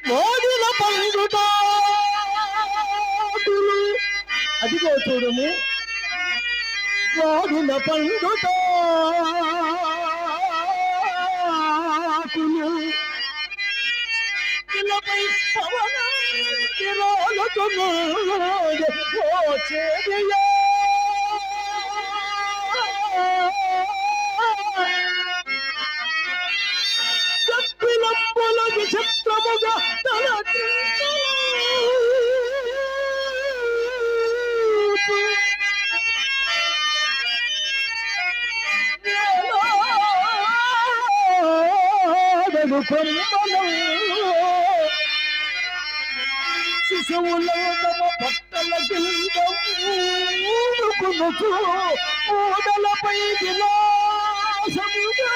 మోడిన పండుటాకులు అదిగో చూడము వాడిన పండుటాకులు ఇలపై పవన కిరాలతోను ఓ చేదియా చక్కిలంబుల విచిత్రముగా తల శిశువులో తమ భక్తుల గిల్దముకునుచు ఊడలపై విలాసముగా